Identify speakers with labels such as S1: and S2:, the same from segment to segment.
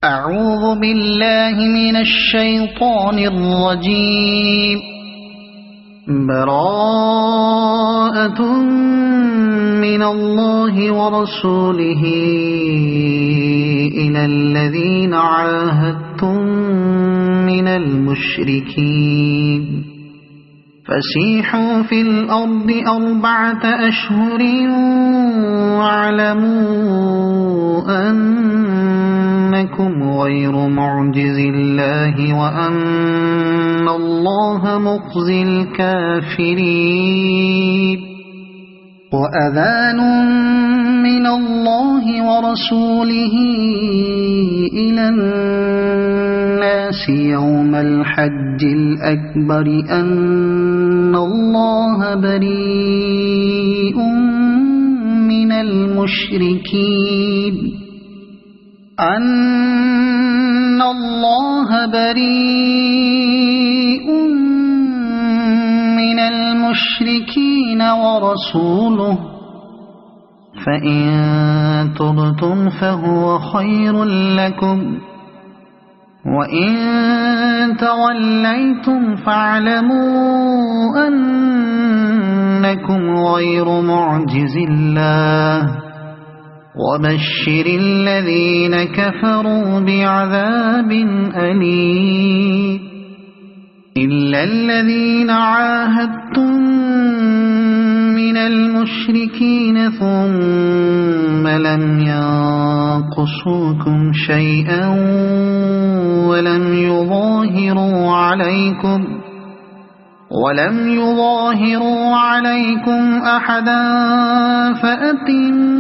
S1: أعوذ بالله من الشيطان الرجيم. براءة من الله ورسوله إلى الذين عاهدتم من المشركين فسيحوا في الأرض 4 أشهر واعلموا أنكم غير معجز الله وأن الله مخزي الكافرين. وأذان من الله ورسوله إلى الناس يوم الحج الأكبر أن الله بريء من المشركين ورسوله فإن تبتم فهو خير لكم وإن توليتم فاعلموا أنكم غير معجز الله وبشر الذين كفروا بعذاب أليم. إلا الذين عاهدتم من المشركين ثم لم ينقصوكم شيئا ولم يظاهروا عليكم أحدا فأتموا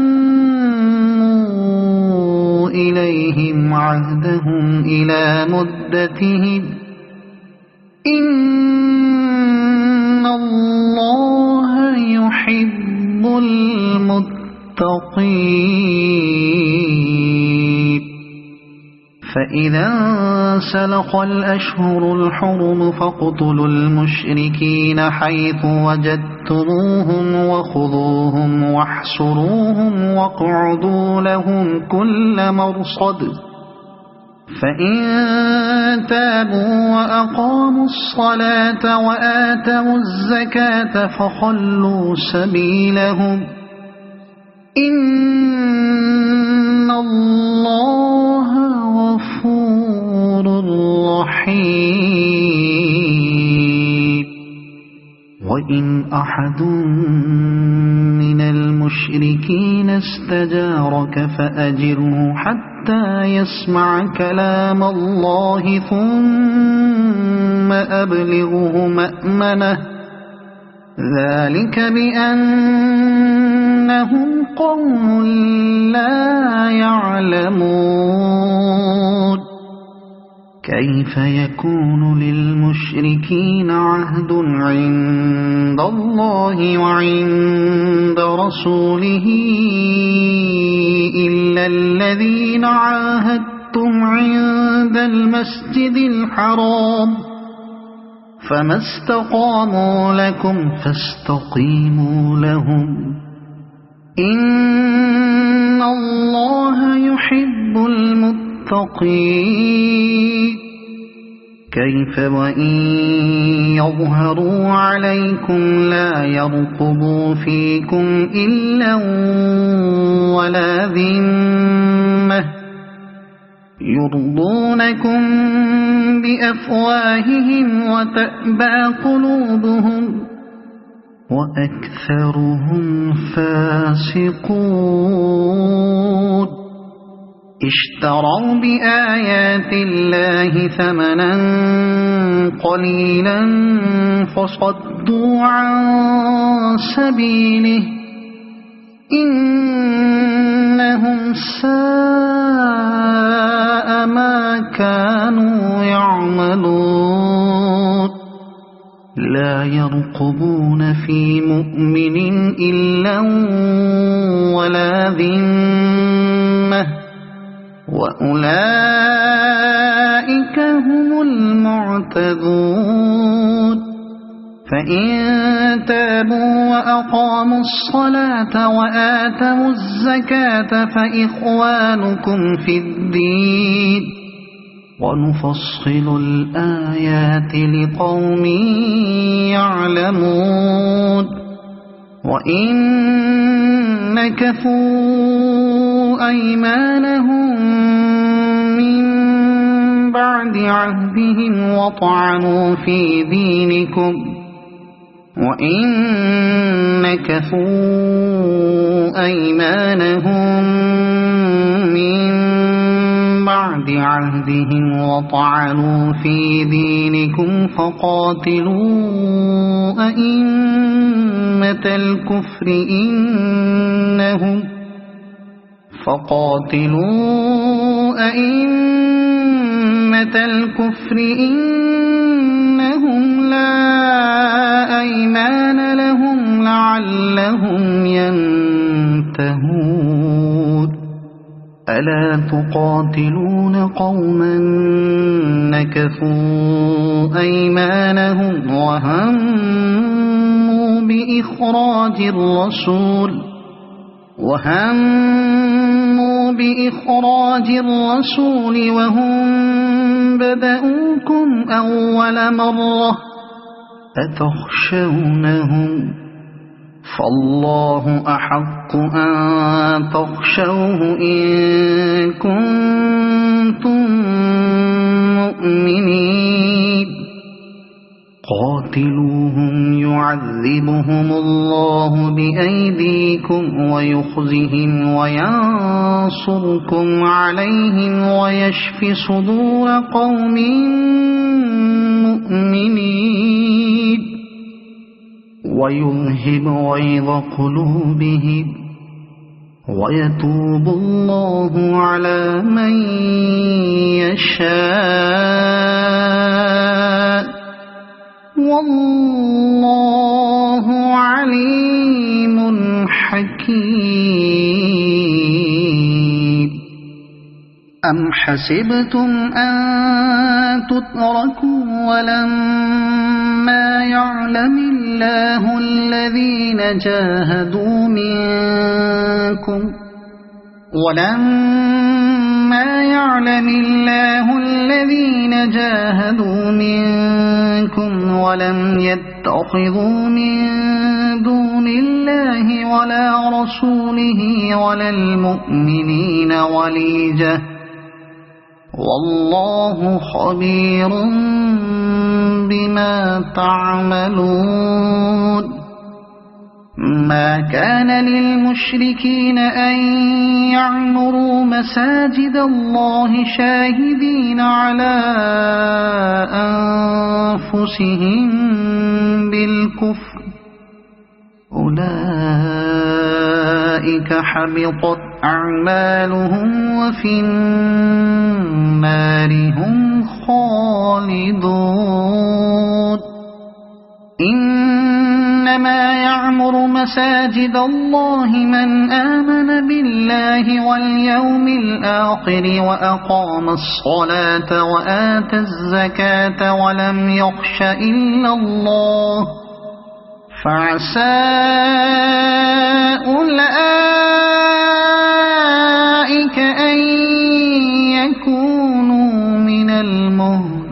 S1: إليهم عهدهم إلى مدتهم إن الله يحب المتقين. فإذا انسلخ الأشهر الحرم فاقتلوا المشركين حيث وجدتموهم وخذوهم واحصروهم واقعدوا لهم كل مرصد فإن تابوا وأقاموا الصلاة وآتوا الزكاة فخلوا سبيلهم إن الله غفور رحيم. وإن أحد من المشركين استجارك فأجره حتى يسمع كلام الله ثم أبلغه مأمنه ذلك بأنهم قوم لا يعلمون. كيف يكون للمشركين عهد عند الله وعند رسوله إلا الذين عاهدتم عند المسجد الحرام فما استقاموا لكم فاستقيموا لهم إن الله يحب المتقين. كيف وإن يظهروا عليكم لا يرقبوا فيكم إلا ولا ذمة يرضونكم بأفواههم وتأبى قلوبهم وأكثرهم فاسقون. اشتروا بآيات الله ثمنا قليلا فصدوا عن سبيله إنهم ساء ما كانوا يعملون. لا يرقبون في مؤمن إلا ولا ذمة وأولئك هم المعتدون. فإن تابوا وأقاموا الصلاة وآتوا الزكاة فإخوانكم في الدين ونفصل الآيات لقوم يعلمون وإن نكثوا أيمانهم من بعد عهدهم وطعنوا في دينكم فقاتلوا أئمة الكفر إنهم لا أيمان لهم لعلهم ينتهون ألا تقاتلون قوما نكثوا أيمانهم وهموا بإخراج الرسول وهم بدأوكم أول مرة أتخشونهم فالله أحق أن تخشوه إن كنتم مؤمنين قاتلوهم يعذبهم الله بأيديكم ويخزهم وينصركم عليهم ويشف صدور قوم مؤمنين ويذهب غيظ قلوبهم ويتوب الله على من يشاء والله عليم حكيم أم حسبتم أن تتركوا ولما يعلم الله الذين جاهدوا منكم ولم يتخذوا من دون الله ولا رسوله ولا المؤمنين وليجة والله خبير بما تعملون ما كان للمشركين أن يعمروا مساجد الله شاهدين على أنفسهم بالكفر أولئك حبطت أعمالهم وفي النار هم خالدون إنما يعمر مساجد الله من آمن بالله واليوم الآخر وأقام الصلاة وآتى الزكاة ولم يخش إلا الله فعسى أولئك أن يكونوا من المهتدين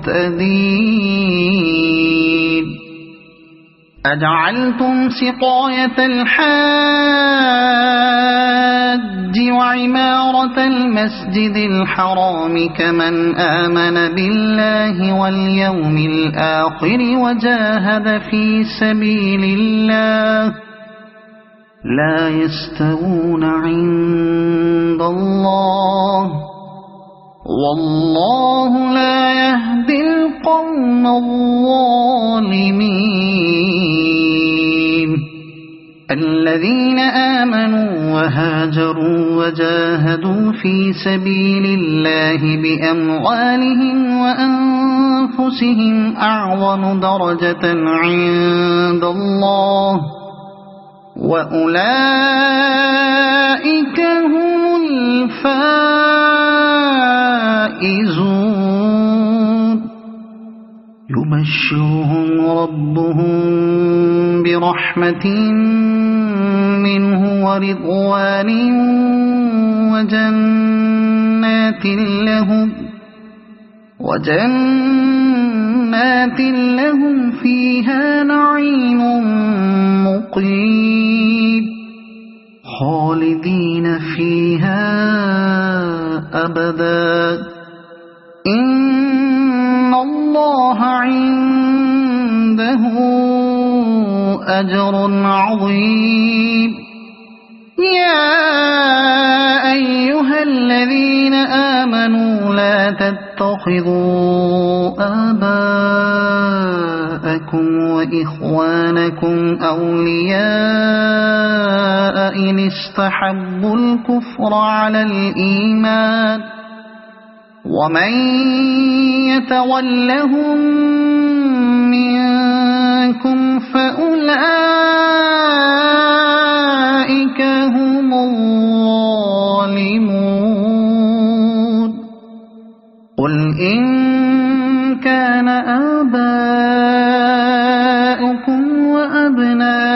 S1: أجعلتم سقاية الحاج وعمارة المسجد الحرام كمن آمن بالله واليوم الآخر وجاهد في سبيل الله لا يستوون عند الله والله لا يهدي القوم الظالمين الذين آمنوا وهاجروا وجاهدوا في سبيل الله بأموالهم وأنفسهم أعظم درجة عند الله وأولئك هم الفائزون يبشرهم ربهم برحمة منه ورضوان وجنات لهم فيها نعيم مقيم خالدين فيها أبدا إن الله عنده أجر عظيم يا أيها الذين آمنوا لا تتخذوا آباءكم وإخوانكم أولياء إن استحبوا الكفر على الإيمان ومن يتولهم منكم فأولئك هم الظالمون قل إن كان آباؤكم وأبناؤكم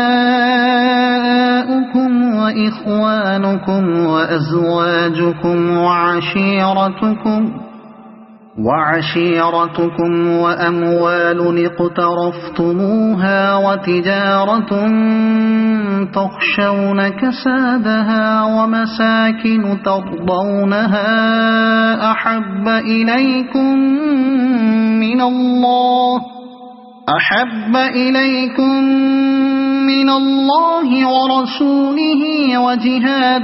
S1: وإخوانكم وأزواجكم وعشيرتكم وأموال اقترفتموها وتجارة تخشون كسادها ومساكن ترضونها أحب إليكم من الله ورسوله وجهاد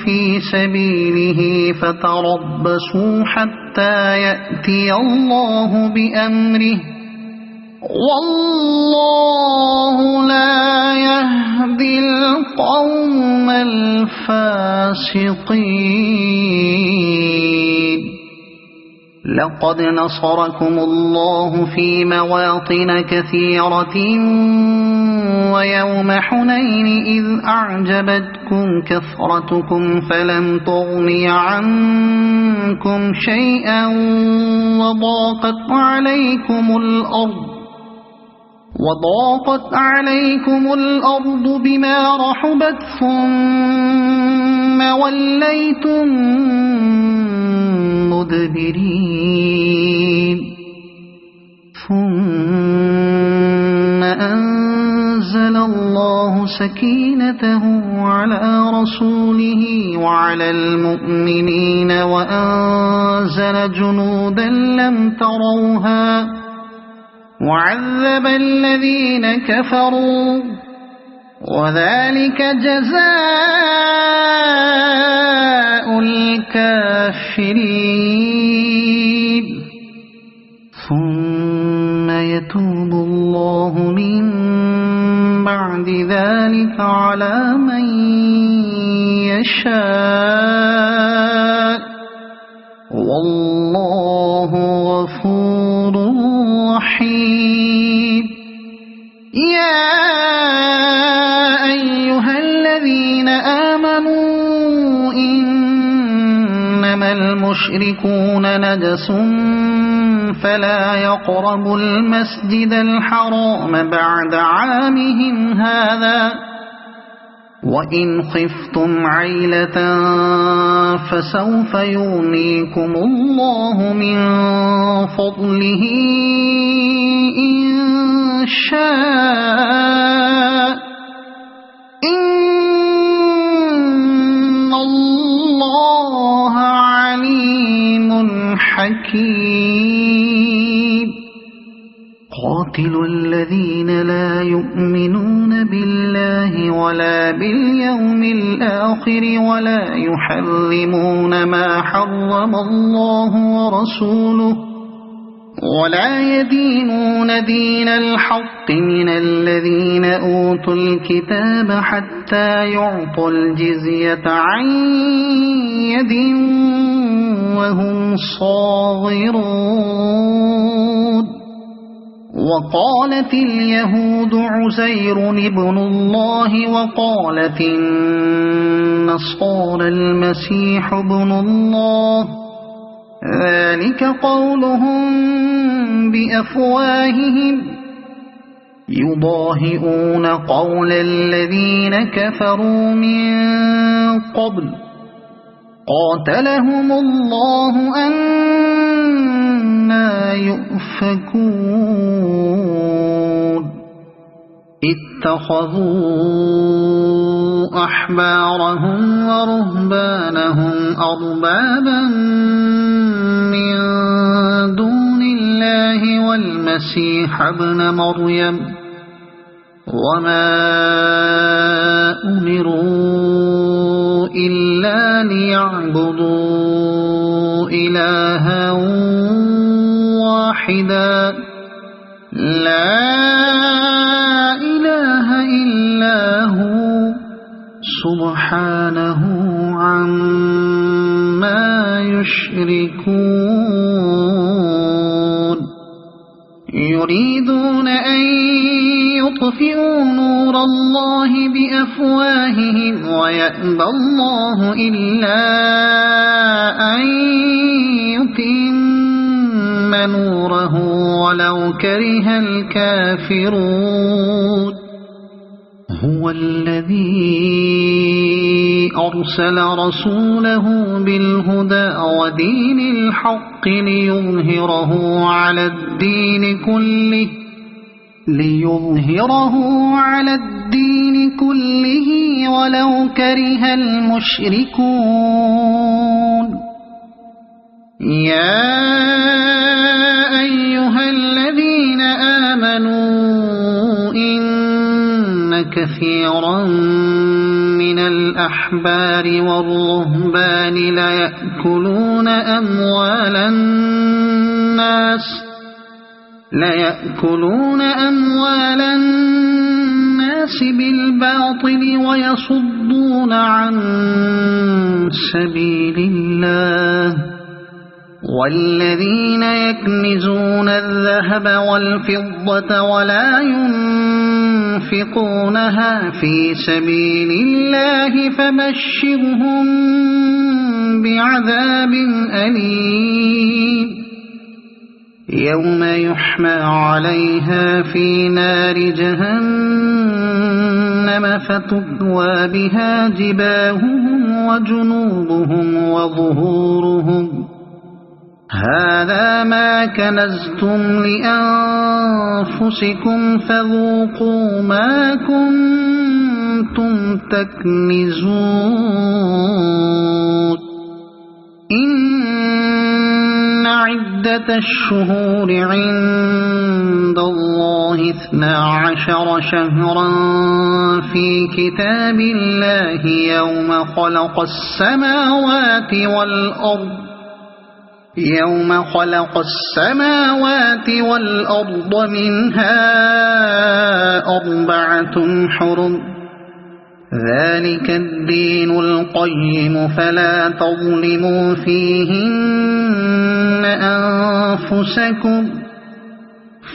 S1: في سبيله فتربصوا حتى يأتي الله بأمره والله لا يهدي القوم الفاسقين لقد نصركم الله في مواطن كثيرة ويوم حنين إذ أعجبتكم كثرتكم فلم تغن عنكم شيئا وضاقت عليكم الأرض بما رحبت ثم وليتم مدبرين ثم أنزل الله سكينته على رسوله وعلى المؤمنين وأنزل جنودا لم تروها وعذب الذين كفروا وذلك جزاء الكافرين ثم يتوب الله من بعد ذلك على من يشاء والله غفور رحيم يا أيها الذين آمنوا إنما المشركون نجس فلا يقربوا المسجد الحرام بعد عامهم هذا وإن خفتم عيلة فسوف يغنيكم الله من فضله إن شاء إن الله عليم حكيم قاتلوا الذين لا يؤمنون بالله ولا باليوم الآخر ولا يحرمون ما حرم الله ورسوله ولا يدينون دين الحق من الذين أوتوا الكتاب حتى يعطوا الجزية عن يد وهم صاغرون وقالت اليهود عزير ابن الله وقالت النصارى المسيح ابن الله ذلك قولهم بأفواههم يضاهئون قول الذين كفروا من قبل قاتلهم الله أنى يؤفكون اتخذوا أحبارهم ورهبانهم أربابا من دون الله والمسيح ابن مريم وما أمروا إلا ليعبدوا إلها واحدا لا إله إلا هو سبحانه عما يشركون يريدون أن يطفئوا نور الله بأفواههم ويأبى الله إلا أن يتم نوره ولو كره الكافرون هو الذي أرسل رسوله بالهدى ودين الحق ليظهره على الدين كله ولو كره المشركون يا أيها الذين آمنوا إن كثيرا من الأحبار والرهبان ليأكلون أموال الناس بالباطل ويصدون عن سبيل الله والذين يكنزون الذهب والفضة ولا ينفقونها في سبيل الله فبشرهم بعذاب أليم يوم يحمى عليها في نار جهنم فتكوى بها جباههم وجنوبهم وظهورهم هذا ما كنزتم لأنفسكم فذوقوا ما كنتم تكنزون إن عدة الشهور عند الله 12 شهرا في كتاب الله يوم خلق السماوات والأرض منها 4 حرم ذلك الدين القيم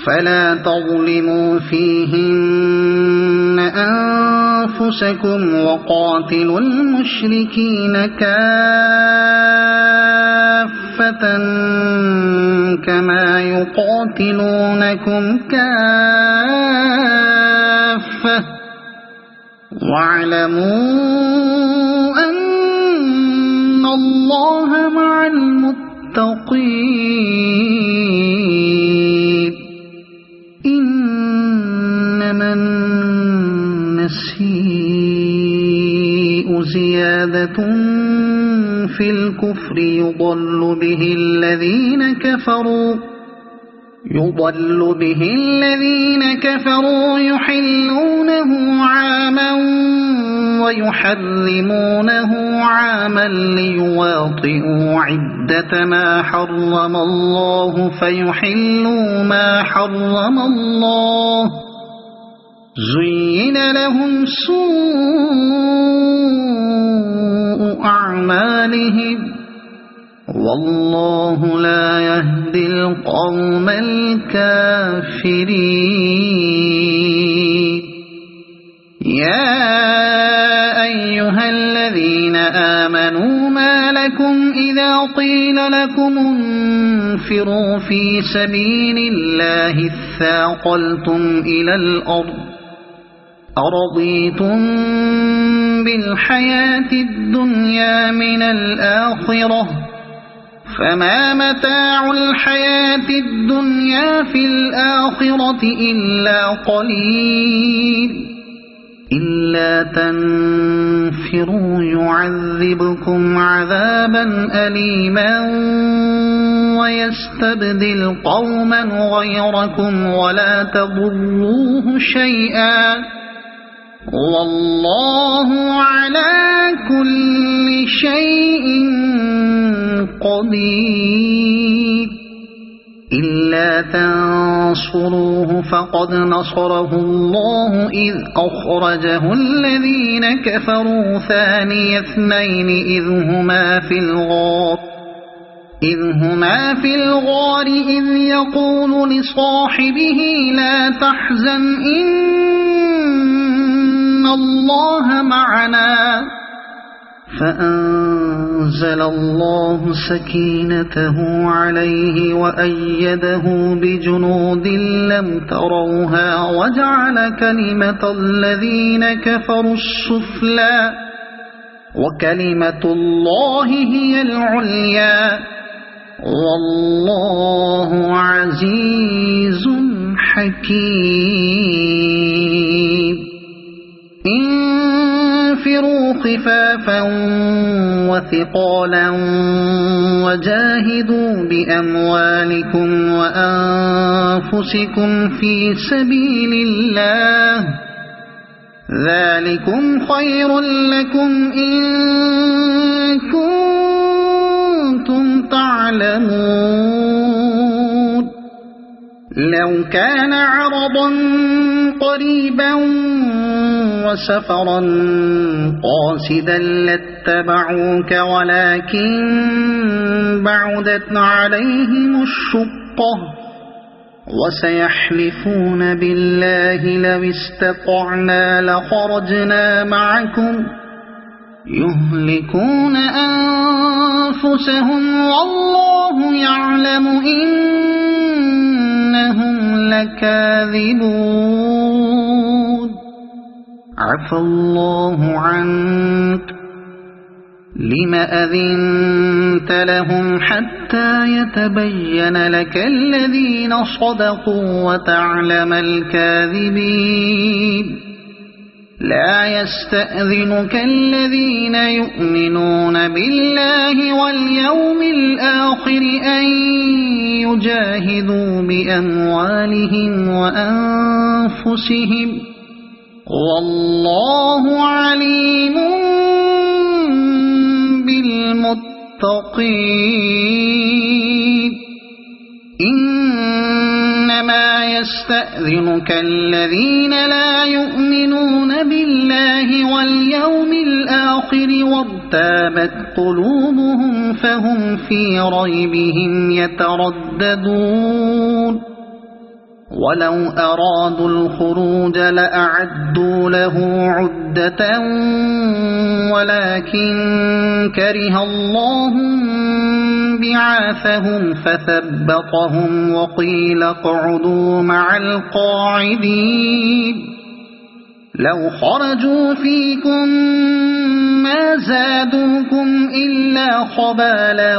S1: فلا تظلموا فيهن أنفسكم وقاتلوا المشركين كافة كما يقاتلونكم كافة واعلموا أن الله مع المتقين إنما النسيء زيادة في الكفر يضل به الذين كفروا يحلونه عاما ويحرمونه عاما ليواطئوا عدة ما حرم الله فيحلوا ما حرم الله زين لهم سوء أعمالهم والله لا يهدي القوم الكافرين يا أيها الذين آمنوا ما لكم إذا قيل لكم انفروا في سبيل الله اثاقلتم إلى الأرض أرضيتم بالحياة الدنيا من الآخرة فما متاع الحياة الدنيا في الآخرة إلا قليل إلا تنفروا يعذبكم عذابا أليما ويستبدل قوما غيركم ولا تضروه شيئا والله على كل شيء قدير إلا تنصروه فقد نصره الله إذ أخرجه الذين كفروا ثاني اثنين إذ هما في الغار إذ يقول لصاحبه لا تحزن إن الله معنا فأنزل الله سكينته عليه وأيده بجنود لم تروها وجعل كلمة الذين كفروا السفلى وكلمة الله هي العليا والله عزيز حكيم انفروا خفافا وثقالا وجاهدوا بأموالكم وأنفسكم في سبيل الله ذلكم خير لكم إن كنتم تعلمون لو كان عرضا قريبا وسفرا قاصدا لاتبعوك ولكن بعدت عليهم الشقة وسيحلفون بالله لو استطعنا لخرجنا معكم يهلكون أنفسهم والله يعلم إنهم لكاذبون عفى الله عنك لم أذنت لهم حتى يتبين لك الذين صدقوا وتعلم الكاذبين لا يستأذنك الذين يؤمنون بالله واليوم الآخر أن يجاهدوا بأموالهم وأنفسهم والله عليم بالمتقين إنما يستأذنك الذين لا يؤمنون بالله واليوم الآخر وارتابت قلوبهم فهم في ريبهم يترددون ولو أرادوا الخروج لأعدوا له عدة ولكن كره الله بعاثهم فثبطهم وقيل اقعدوا مع القاعدين لو خرجوا فيكم ما زادوكم إلا خبالا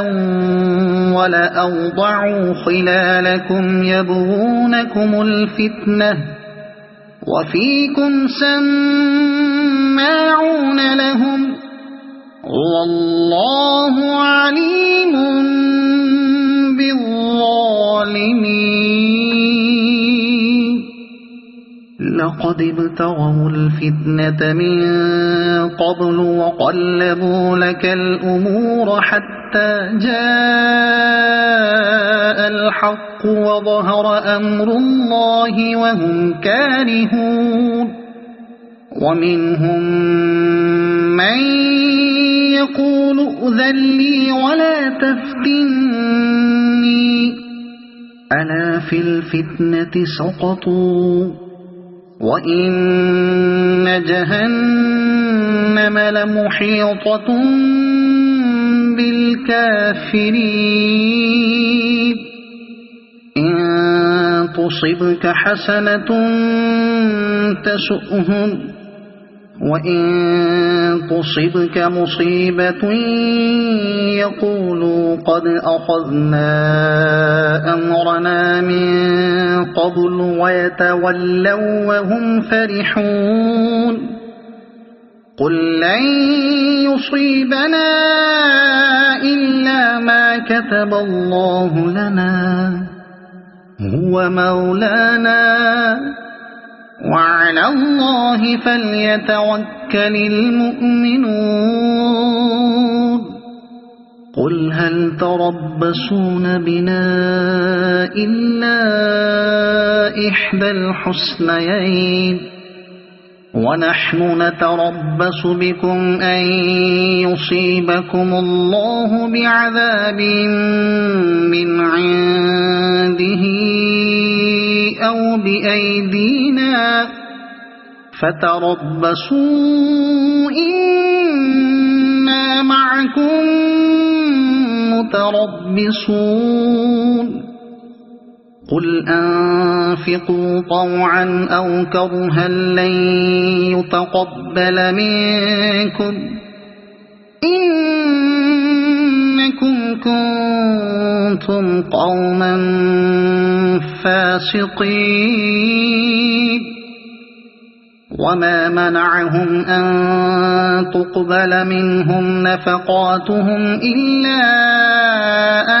S1: ولأوضعوا خلالكم يبغونكم الفتنة وفيكم سماعون لهم والله عليم بالظالمين لقد ابتغوا الفتنة من قبل وقلبوا لك الأمور حتى جاء الحق وظهر أمر الله وهم كارهون ومنهم من يقول ائذن لي ولا تفتني ألا في الفتنة سقطوا وإن جهنم لمحيطة بالكافرين إن تصبك حسنة تسؤهم وإن تصبك مصيبة يقولوا قد أخذنا أمرنا من قبل ويتولوا وهم فرحون قل لن يصيبنا إلا ما كتب الله لنا هو مولانا وعلى الله فليتوكل المؤمنون قل هل تربصون بنا إلا إحدى الحسنيين ونحن نتربص بكم أن يصيبكم الله بعذاب من عنده أو بأيدينا فتربصوا إنا معكم متربصون قل أنفقوا طوعا أو كرها لن يتقبل منكم إنكم كنتم قوما فاسقين وما منعهم أن تقبل منهم نفقاتهم إلا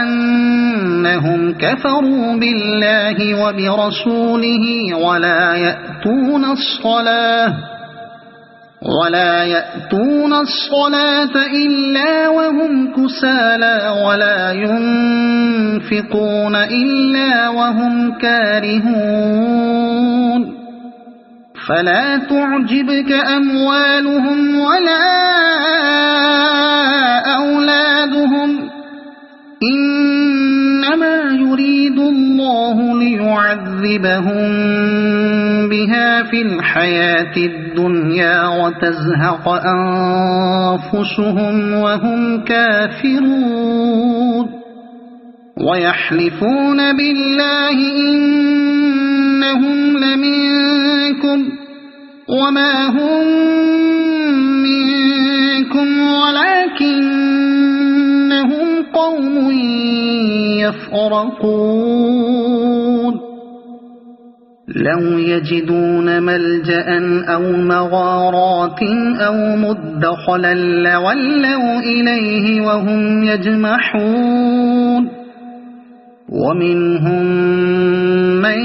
S1: أنهم كفروا بالله وبرسوله ولا يأتون الصلاة إلا وهم كسالى ولا ينفقون إلا وهم كارهون فلا تعجبك أموالهم ولا أولادهم إنما يريد الله ليعذبهم بها في الحياة الدنيا وتزهق أنفسهم وهم كافرون ويحلفون بالله إنهم لمنكم وما هم منكم ولكنهم قوم يفرقون لو يجدون ملجأ أو مغارات أو مدخلا لولوا إليه وهم يجمحون ومنهم من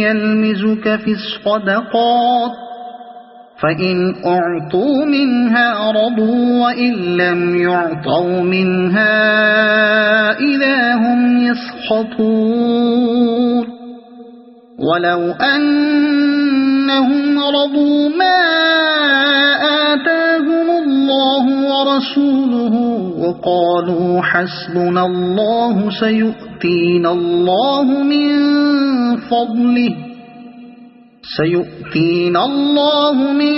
S1: يلمزك في الصدقات فإن أعطوا منها رضوا وإن لم يعطوا منها إذا هم يسخطون ولو أنهم رضوا ما آتاهم الله ورسوله وقالوا حسبنا الله سيؤتينا الله من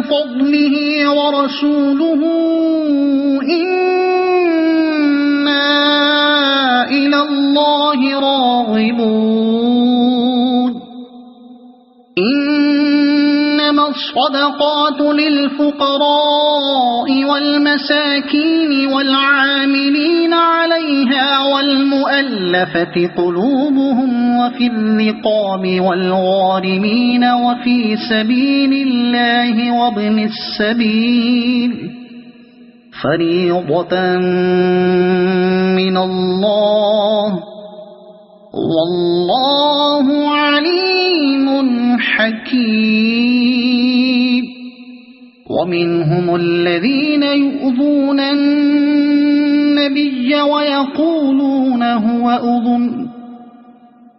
S1: فضله ورسوله إنا إلى الله راغبون إنما الصدقات للفقراء والمساكين والعاملين عليها والمؤلفة قلوبهم وفي الرقاب والغارمين وفي سبيل الله وابن السبيل فريضة من الله والله عليم حكيم ومنهم الذين يؤذون النبي ويقولون هو أذن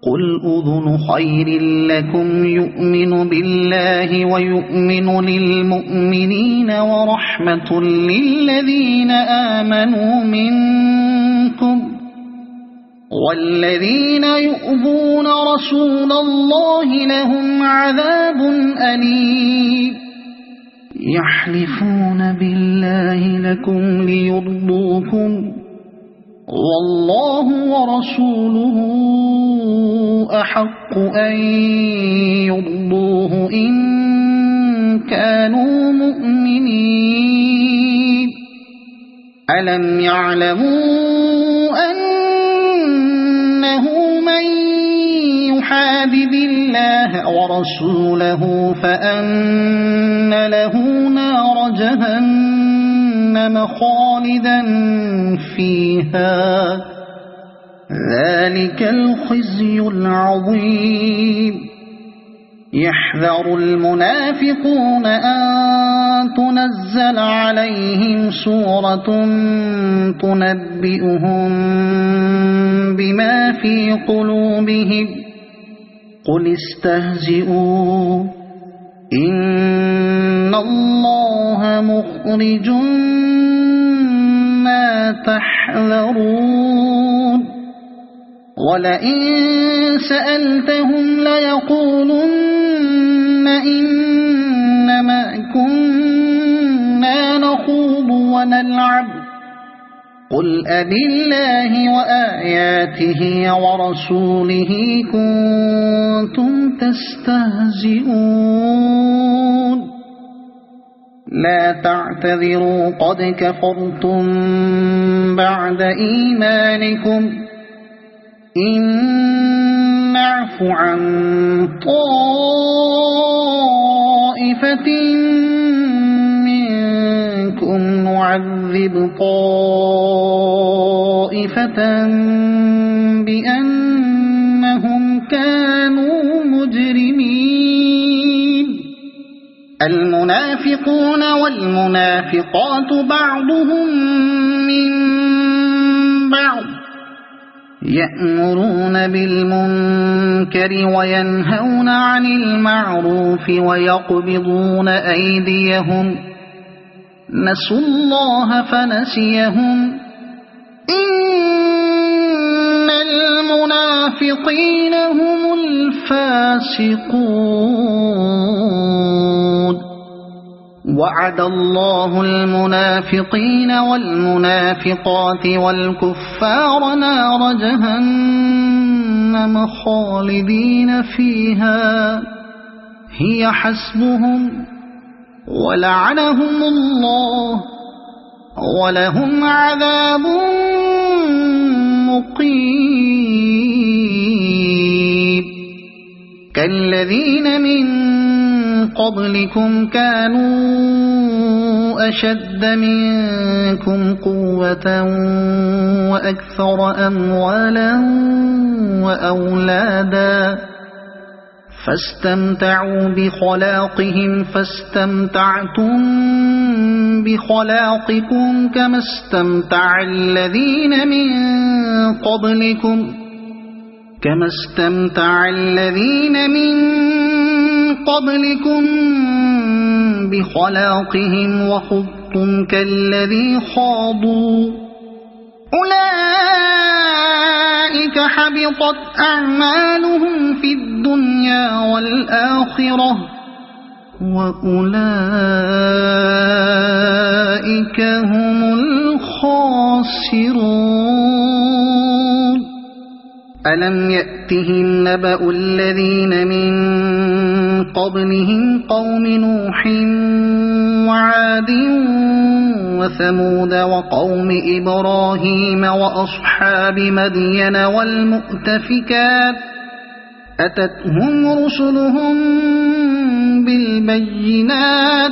S1: قل أذن خير لكم يؤمن بالله ويؤمن للمؤمنين ورحمة للذين آمنوا منكم والذين يؤذون رسول الله لهم عذاب أليم يحلفون بالله لكم ليرضوكم والله ورسوله أحق أن يرضوه إن كانوا مؤمنين ألم يعلموا أنه من يحادد الله ورسوله فأن له نار جهنم خالدا فيها ذلك الخزي العظيم يحذر المنافقون أن تنزل عليهم سورة تنبئهم بما في قلوبهم قل استهزئوا إن الله مخرج ما تحذرون ولئن سألتهم ليقولن إنما كنا نخوض ونلعب قل أبالله وآياته ورسوله كنتم تستهزئون لا تعتذروا قد كفرتم بعد إيمانكم إن نعف عن طائفة منكم نعذب طائفة بأنهم كانوا مجرمين المنافقون والمنافقات بعضهم من بعض يأمرون بالمنكر وينهون عن المعروف ويقبضون أيديهم نسوا الله فنسيهم إن المنافقين هم الفاسقون وعد الله المنافقين والمنافقات والكفار نار جهنم خالدين فيها هي حسبهم ولعنهم الله ولهم عذاب مقيم كالذين من قبلكم كانوا أشد منكم قوة وأكثر أموالا وأولادا فاستمتعوا بخلاقهم فاستمتعتم بخلاقكم كما استمتع الذين من قبلكم بخلاقهم وخضتم كالذي خاضوا أولئك حبطت أعمالهم في الدنيا والآخرة وأولئك هم الخاسرون ألم يأتهم نبأ الذين من قبلهم قوم نوح وعاد وثمود وقوم إبراهيم وأصحاب مدين والمؤتفكات أتتهم رسلهم بالبينات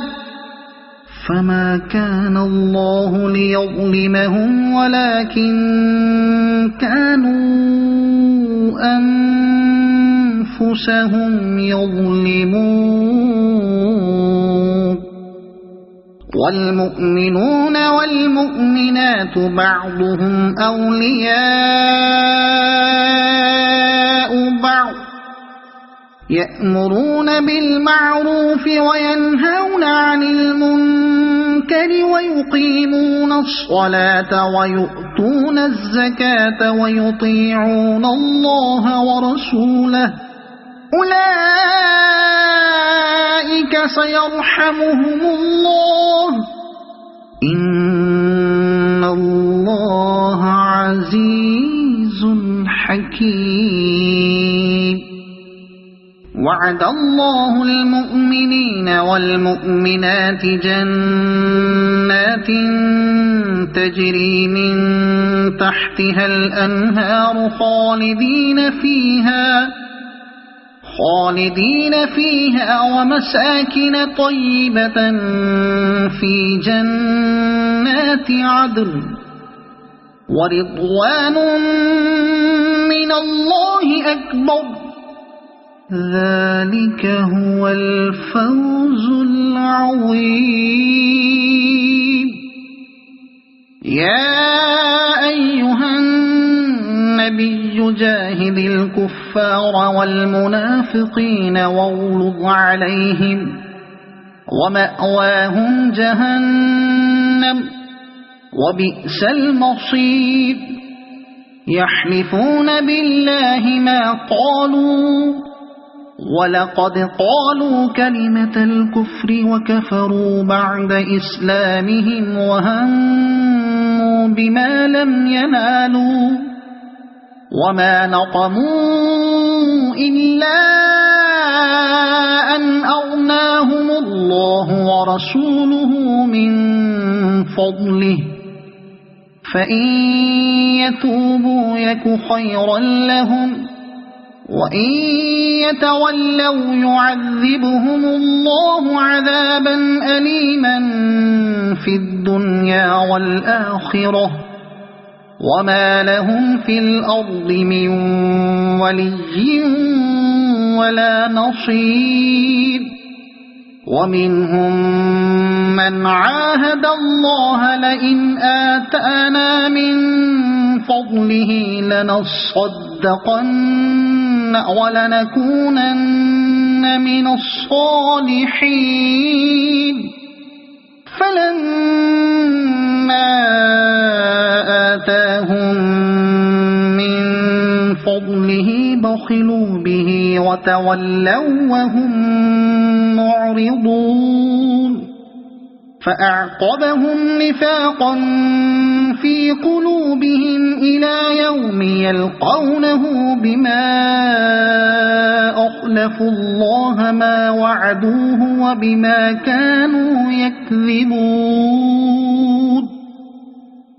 S1: فما كان الله ليظلمهم ولكن كانوا أنفسهم يظلمون والمؤمنون والمؤمنات بعضهم أولياء بعض يأمرون بالمعروف وينهون عن المنكر ويقيمون الصلاة ويؤتون الزكاة ويطيعون الله ورسوله أولئك أولئك سيرحمهم الله إن الله عزيز حكيم وعد الله المؤمنين والمؤمنات جنات تجري من تحتها الأنهار خالدين فيها ومساكن طيبة في جنات عدن ورضوان من الله أكبر ذلك هو الفوز العظيم يا أيها النبي جاهد الكفار والمنافقين واغلظ عليهم ومأواهم جهنم وبئس المصير يحلفون بالله ما قالوا ولقد قالوا كلمة الكفر وكفروا بعد إسلامهم وهموا بما لم ينالوا وما نقموا إلا أن أغناهم الله ورسوله من فضله فإن يتوبوا يك خيرا لهم وإن يتولوا يعذبهم الله عذابا أليما في الدنيا والآخرة وما لهم في الأرض من ولي ولا نصير ومنهم من عاهد الله لئن آتانا من فضله لنصدقن ولنكونن من الصالحين فلما آتاهم من فضله بخلوا به وتولوا وهم معرضون فأعقبهم نفاقا في قلوبهم إلى يوم يلقونه بما أخلفوا الله ما وعدوه وبما كانوا يكذبون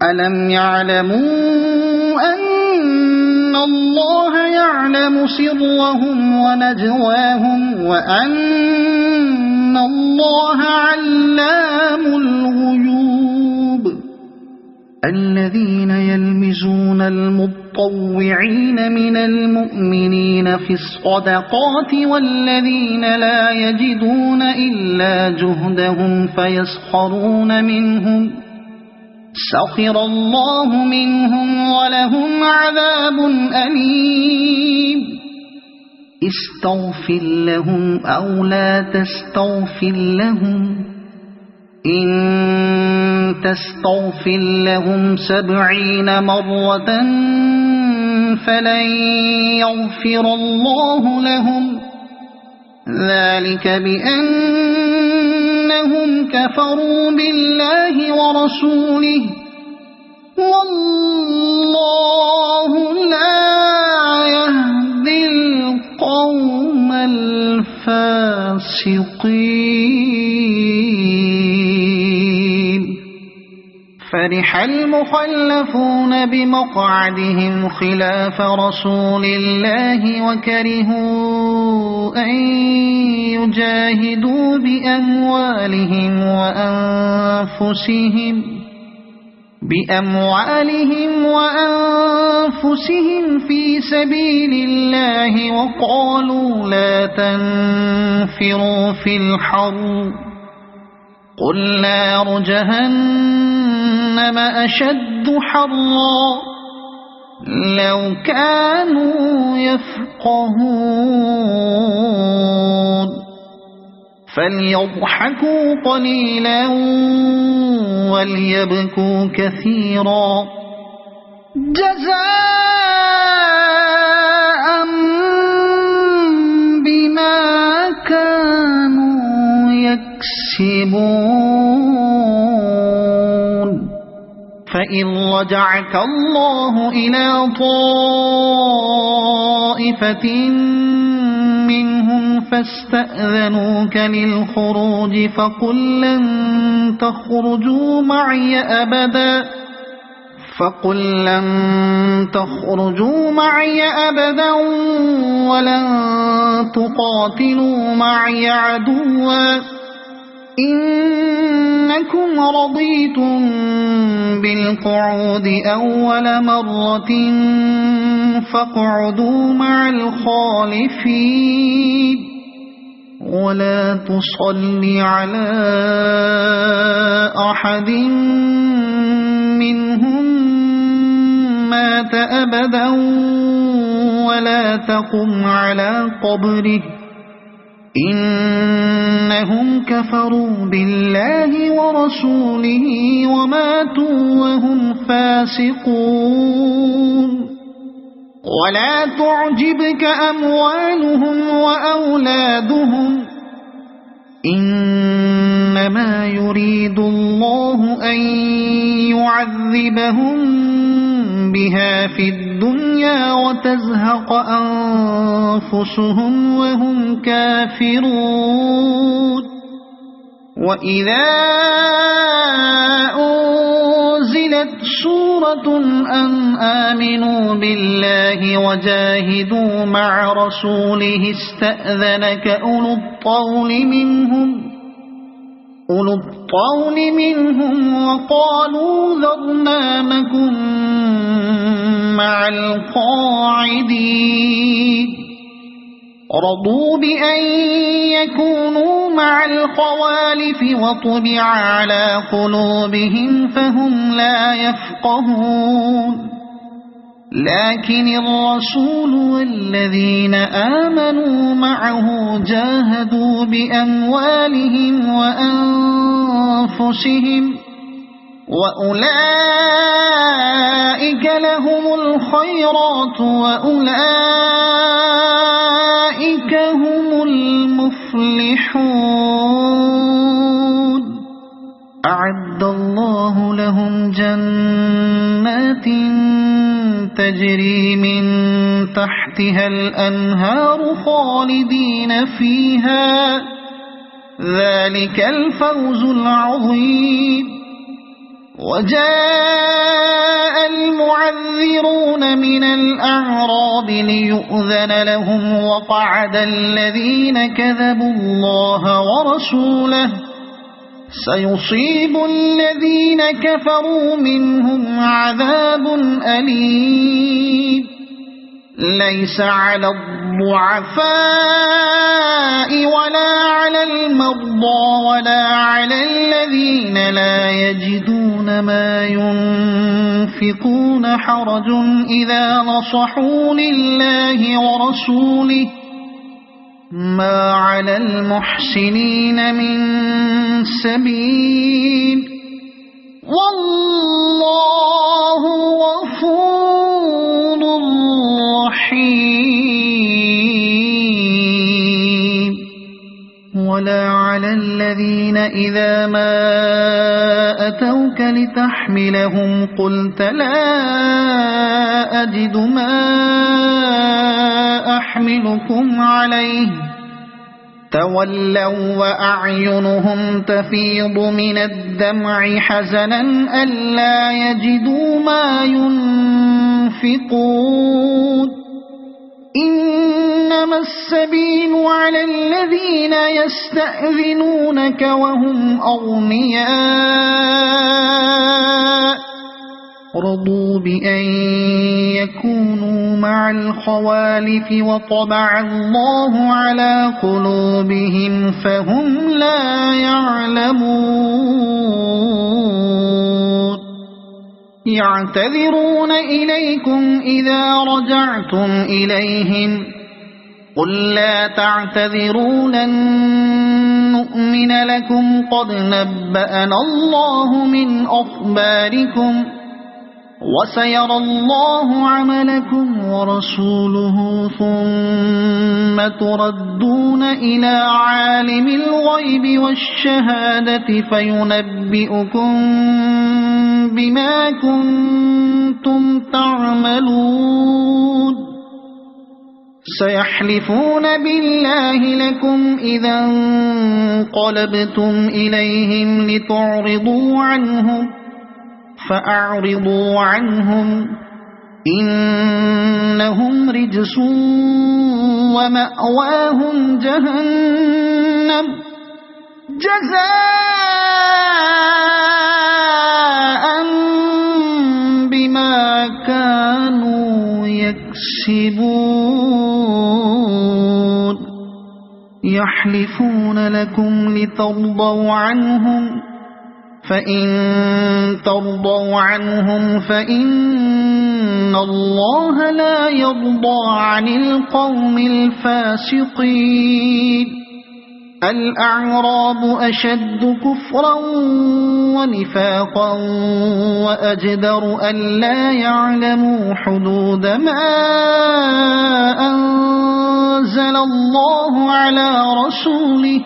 S1: ألم يعلموا أن الله يعلم سرهم ونجواهم وأن الله علام الغيوب الذين يلمزون المطوعين من المؤمنين في الصدقات والذين لا يجدون إلا جهدهم فيسخرون منهم سخر الله منهم ولهم عذاب أليم استغفر لهم أو لا تستغفر لهم إن تستغفر لهم 70 مرة فلن يغفر الله لهم ذلك بأنهم كفروا بالله ورسوله والله لا يهدي القوم الفاسقين فرح المخلفون بمقعدهم خلاف رسول الله وكرهوا أن يجاهدوا بأموالهم وأنفسهم في سبيل الله وقالوا لا تنفروا في الحر قل نار جهنم أشد حرا لو كانوا يفقهون فليضحكوا قليلا وليبكوا كثيرا جزاء بما كانوا فإن رجعك الله إلى طائفة منهم فاستأذنوك للخروج فقل لن تخرجوا معي أبدا ولن تقاتلوا معي عدوا إنكم رضيتم بالقعود أول مرة فاقعدوا مع الخالفين ولا تصل على أحد منهم مات أبدا ولا تقم على قبره إنهم كفروا بالله ورسوله وماتوا وهم فاسقون ولا تعجبك أموالهم وأولادهم إنما يريد الله أن يعذبهم بها في الدنيا وتزهق أنفسهم وهم كافرون وإذا أنزلت سورة أن آمنوا بالله وجاهدوا مع رسوله استأذنك أولو الطول منهم وقالوا ذرنا نكن مع القاعدين رضوا بأن يكونوا مع الخوالف وطبع على قلوبهم فهم لا يفقهون لكن الرسول والذين آمنوا معه جاهدوا بأموالهم وأنفسهم وأولئك لهم الخيرات وأولئك هم المفلحون أعد الله لهم جنات تجري من تحتها الأنهار خالدين فيها ذلك الفوز العظيم وجاء المعذرون من الأعراب ليؤذن لهم وقعد الذين كذبوا الله ورسوله سيصيب الذين كفروا منهم عذاب أليم ليس على الضعفاء ولا على المرضى ولا على الذين لا يجدون ما ينفقون حرج إذا نصحوا لله ورسوله ما على المحسنين من سبيل والله غفور رحيم ولا على الذين إذا ما أتوك لتحملهم قلت لا أجد ما أحملكم عليه تولوا وأعينهم تفيض من الدمع حزنا ألا يجدوا ما ينفقون إنما السبيل على الذين يستأذنونك وهم أغنياء رضوا بأن يكونوا مع الخوالف وطبع الله على قلوبهم فهم لا يعلمون يعتذرون إليكم إذا رجعتم إليهم قل لا تعتذروا لن نؤمن لكم قد نبأنا الله من أخباركم وسيرى الله عملكم ورسوله ثم تردون إلى عالم الغيب والشهادة فينبئكم بما كنتم تعملون سيحلفون بالله لكم إذا انقلبتم إليهم لتعرضوا عنهم فأعرضوا عنهم إنهم رجس ومأواهم جهنم جزاء بما كانوا يكسبون يحلفون لكم لترضوا عنهم فإن ترضوا عنهم فإن الله لا يرضى عن القوم الفاسقين الأعراب أشد كفرا ونفاقا وأجدر ألا يعلموا حدود ما أنزل الله على رسوله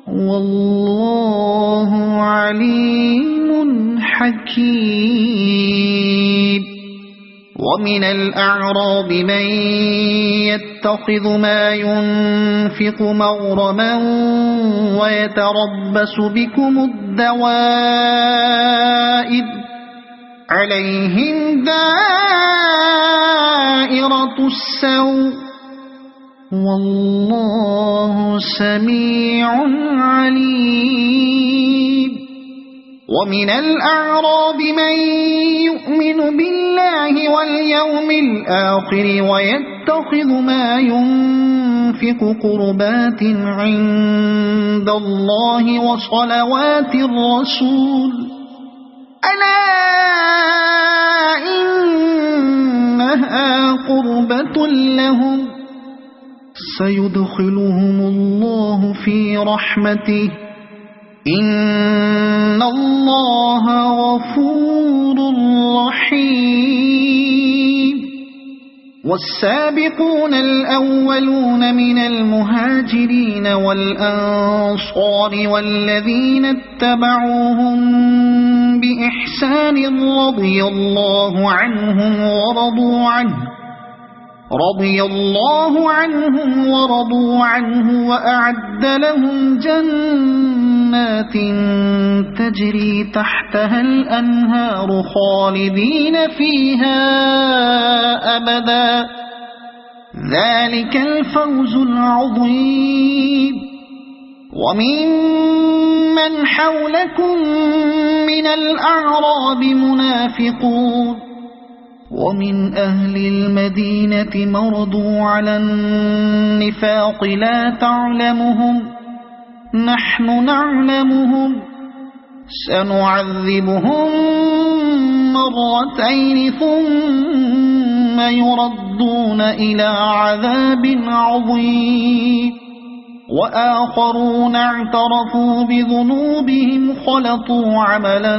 S1: والله عليم حكيم ومن الأعراب من يتخذ ما ينفق مغرما ويتربص بكم الدوائر عليهم دائرة السوء والله سميع عليم ومن الأعراب من يؤمن بالله واليوم الآخر ويتخذ ما ينفق قربات عند الله وصلوات الرسول ألا إنها قربة لهم سيدخلهم الله في رحمته إن الله غفور رحيم والسابقون الأولون من المهاجرين والأنصار والذين اتبعوهم بإحسان رضي الله عنهم ورضوا عنه وأعد لهم جنات تجري تحتها الأنهار خالدين فيها أبدا ذلك الفوز العظيم وممن حولكم من الأعراب منافقون ومن أهل المدينة مردوا على النفاق لا تعلمهم نحن نعلمهم سنعذبهم مرتين ثم يردون إلى عذاب عظيم وآخرون اعترفوا بذنوبهم خلطوا عملا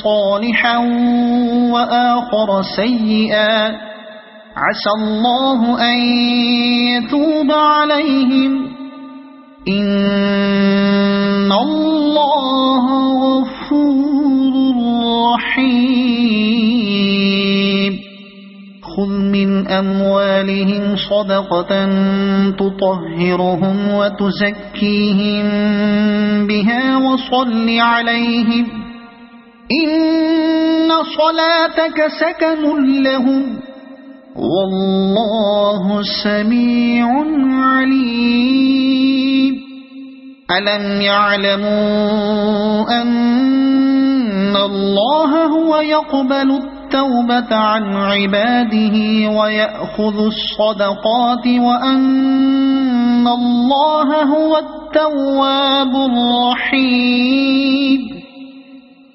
S1: صالحا وآخر سيئا عسى الله أن يتوب عليهم إن الله غفور رحيم خذ من أموالهم صدقة تطهرهم وتزكيهم بها وصل عليهم إن صلاتك سكن لهم والله سميع عليم ألم يعلموا أن الله هو يقبل التوبة عن عباده ويأخذ الصدقات وأن الله هو التواب الرحيم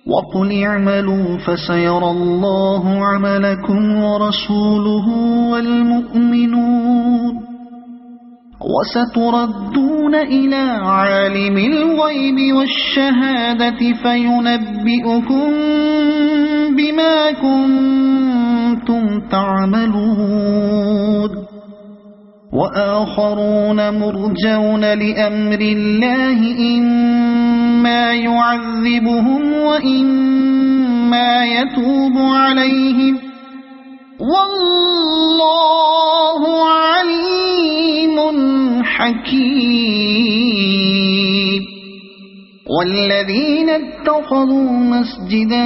S1: وقل اعملوا فسيرى الله عملكم ورسوله والمؤمنون وستردون إلى عالم الغيب والشهادة فينبئكم بما كنتم تعملون وآخرون مرجون لأمر الله إما يعذبهم وإما ما يتوب عليهم والله عليم حكيم والذين اتخذوا مسجدا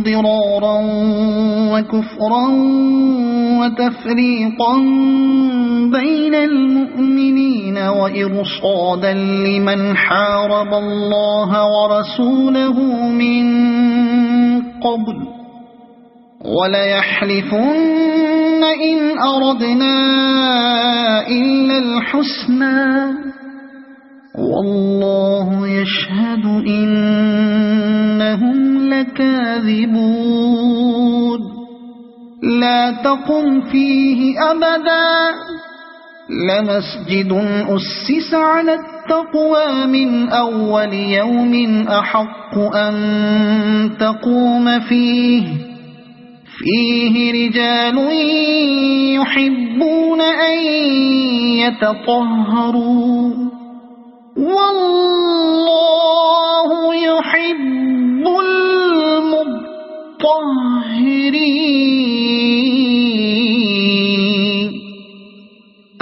S1: ضرارا وكفرا وتفريقا بين المؤمنين وإرصادا لمن حارب الله ورسوله من قبل وليحلفن إن أردنا إلا الحسنى والله يشهد إنهم لكاذبون لا تقم فيه أبدا لمسجد أسس على التقوى من أول يوم أحق أن تقوم فيه رجال يحبون أن يتطهروا والله يحب المطهرين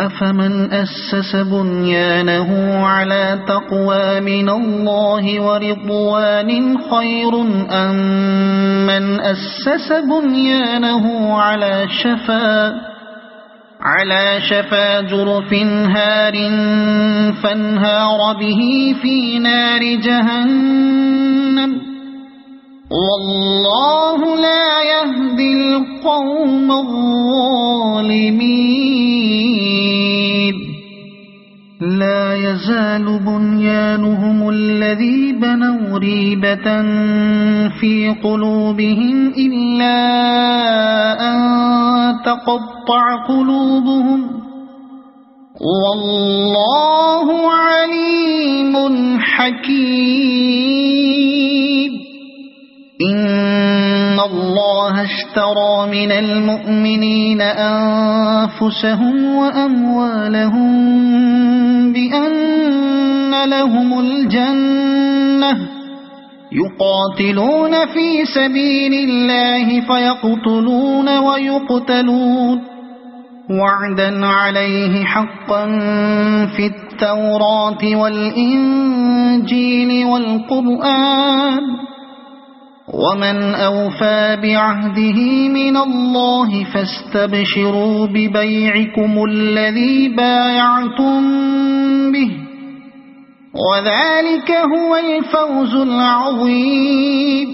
S1: أفمن أسس بنيانه على تقوى من الله ورضوان خير أم من أسس بنيانه على شفا جرف هار فانهار به في نار جهنم والله لا يهدي القوم الظالمين لا يزال بنيانهم الذي بنوا ريبة في قلوبهم إلا أن تقطع قلوبهم والله عليم حكيم إن الله اشترى من المؤمنين أنفسهم وأموالهم بأن لهم الجنة يقاتلون في سبيل الله فيقتلون ويقتلون وعدا عليه حقا في التوراة والإنجيل والقرآن ومن أوفى بعهده من الله فاستبشروا ببيعكم الذي بايعتم به وذلك هو الفوز العظيم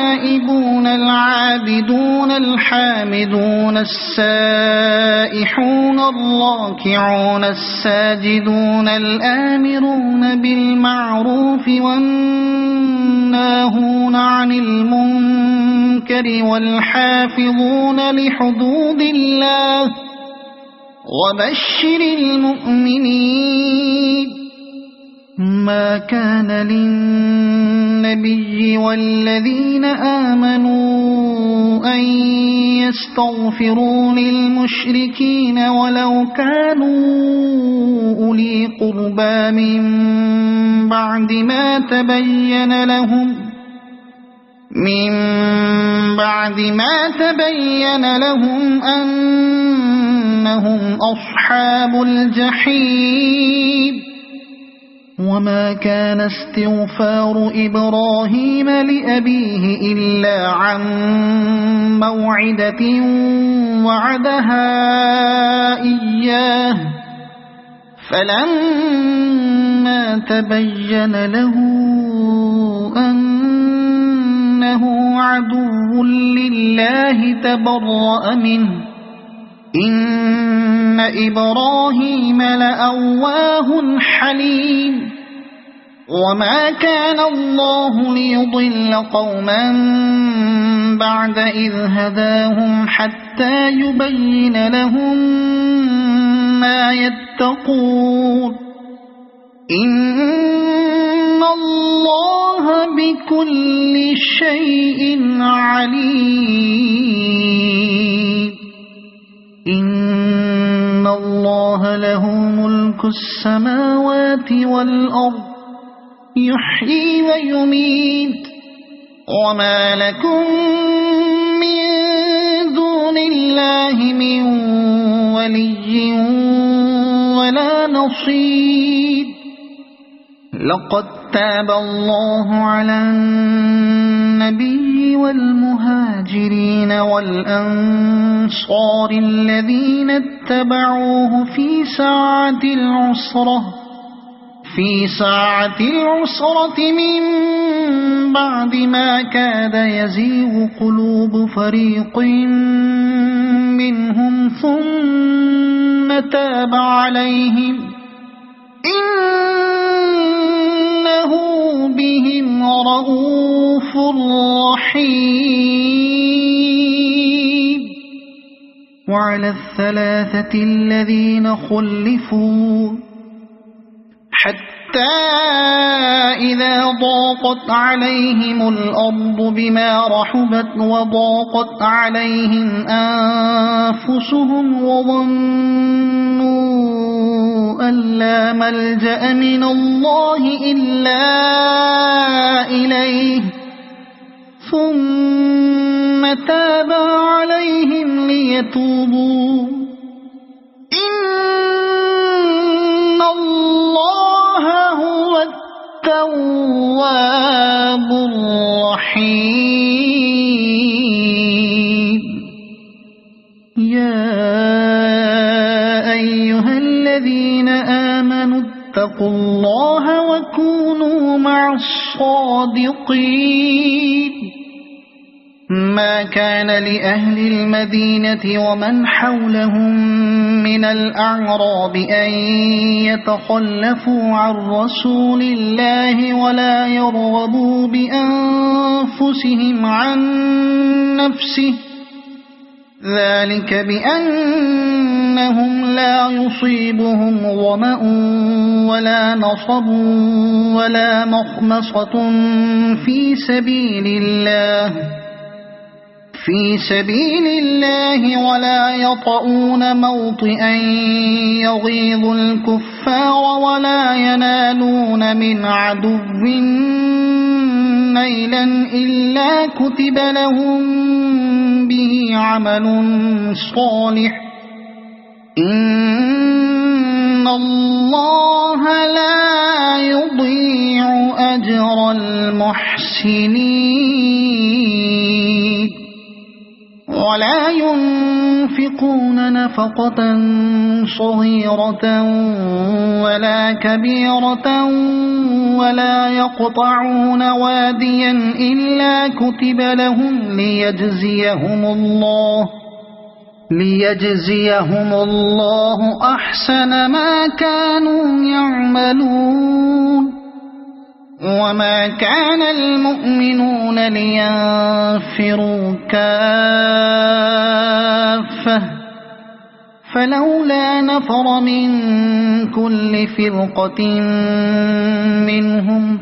S1: التائبون العابدون الحامدون السائحون الراكعون الساجدون الآمرون بالمعروف والناهون عن المنكر والحافظون لحدود الله وبشر المؤمنين ما كان للنبي والذين آمنوا أن يستغفروا للمشركين ولو كانوا أولي قربى من بعد ما تبين لهم أنهم أصحاب الجحيم وما كان استغفار إبراهيم لأبيه إلا عن موعدة وعدها إياه فلما تبين له أنه عدو لله تبرأ منه إن إبراهيم لأواه حليم وما كان الله ليضل قوما بعد إذ هداهم حتى يبين لهم ما يتقون إن الله بكل شيء عليم إن الله له ملك السماوات والأرض يحيي ويميت وما لكم من دون الله من ولي ولا نصير لقد تاب الله على النبي والمهاجرين والأنصار الذين اتبعوه في ساعة العسرة من بعد ما كاد يزيغ قلوب فريق منهم ثم تاب عليهم إنه بهم رءوف رحيم وعلى الثلاثة الذين خلفوا حتى إذا ضاقت عليهم الأرض بما رحبت وضاقت عليهم أنفسهم وظنوا أن لا ملجأ من الله إلا إليه ثم تاب عليهم ليتوبوا إن الله هو التواب الرحيم يا أيها الذين آمنوا اتقوا الله وكونوا مع الصادقين ما كان لأهل المدينة ومن حولهم من الأعراب أن يتخلفوا عن رسول الله ولا يرغبوا بأنفسهم عن نفسه ذلك بأنهم لا يصيبهم ظمأ ولا نصب ولا مخمصة في سبيل الله ولا يطؤون موطئا يغيظ الكفار ولا ينالون من عدو نيلا إلا كتب لهم به عمل صالح إن الله لا يضيع أجر المحسنين ولا ينفقون نفقة صغيرة ولا كبيرة ولا يقطعون واديا إلا كتب لهم ليجزيهم الله أحسن ما كانوا يعملون وما كان المؤمنون لينفروا كافة فلولا نفر من كل فرقة منهم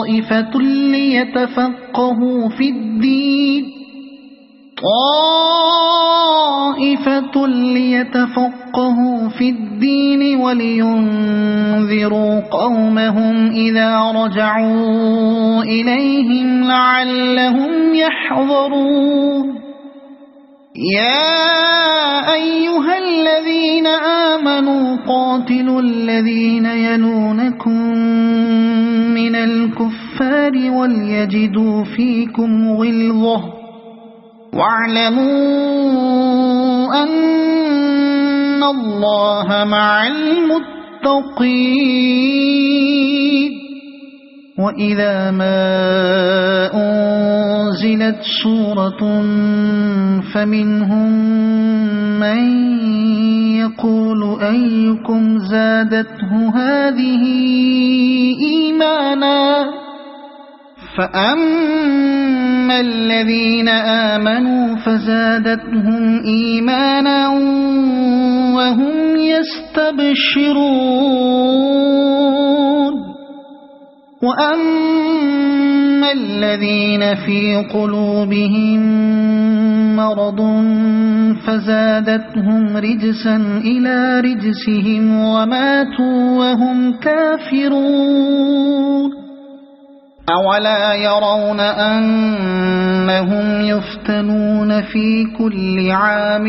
S1: طائفة ليتفقهوا في الدين ولينذروا قومهم إذا رجعوا إليهم لعلهم يحذرون يا أيها الذين آمنوا قاتلوا الذين يلونكم من الكفار وليجدوا فيكم غلظة واعلموا أن الله مع المتقين وإذا ما أنزلت سورة فمنهم من يقول أيكم زادته هذه إيمانا فأما الذين آمنوا فزادتهم إيمانا وهم يستبشرون وأما الذين في قلوبهم مرض فزادتهم رجسا إلى رجسهم وماتوا وهم كافرون أولا يرون أنهم يفتنون في كل عام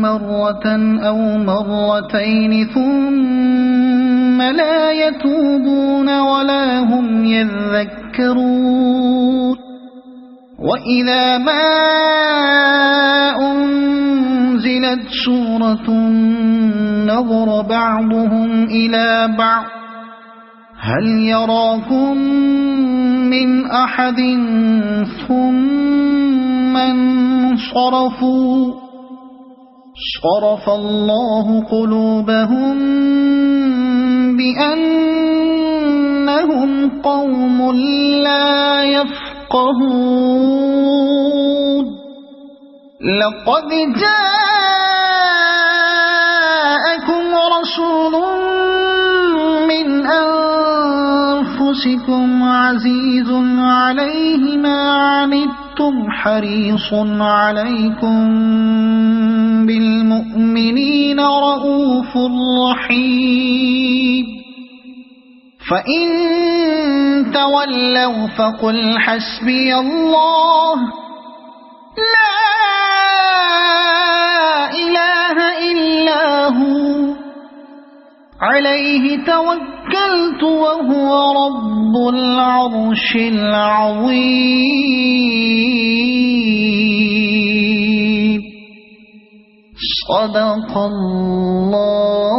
S1: مرة أو مرتين ثم لا يتوبون ولا هم يذكرون وإذا ما أنزلت سورة نظر بعضهم إلى بعض هل يراكم من أحد ثم انصرفوا صرف الله قلوبهم بأنهم قوم لا يفقهون لقد جاءكم رسول من أنفسكم عزيز عليه ما عنتم حريص عليكم بالمؤمنين رؤوف رحيم فإن تولوا فقل حسبي الله لا إله إلا هو عليه توكلت وهو رب العرش العظيم صدق الله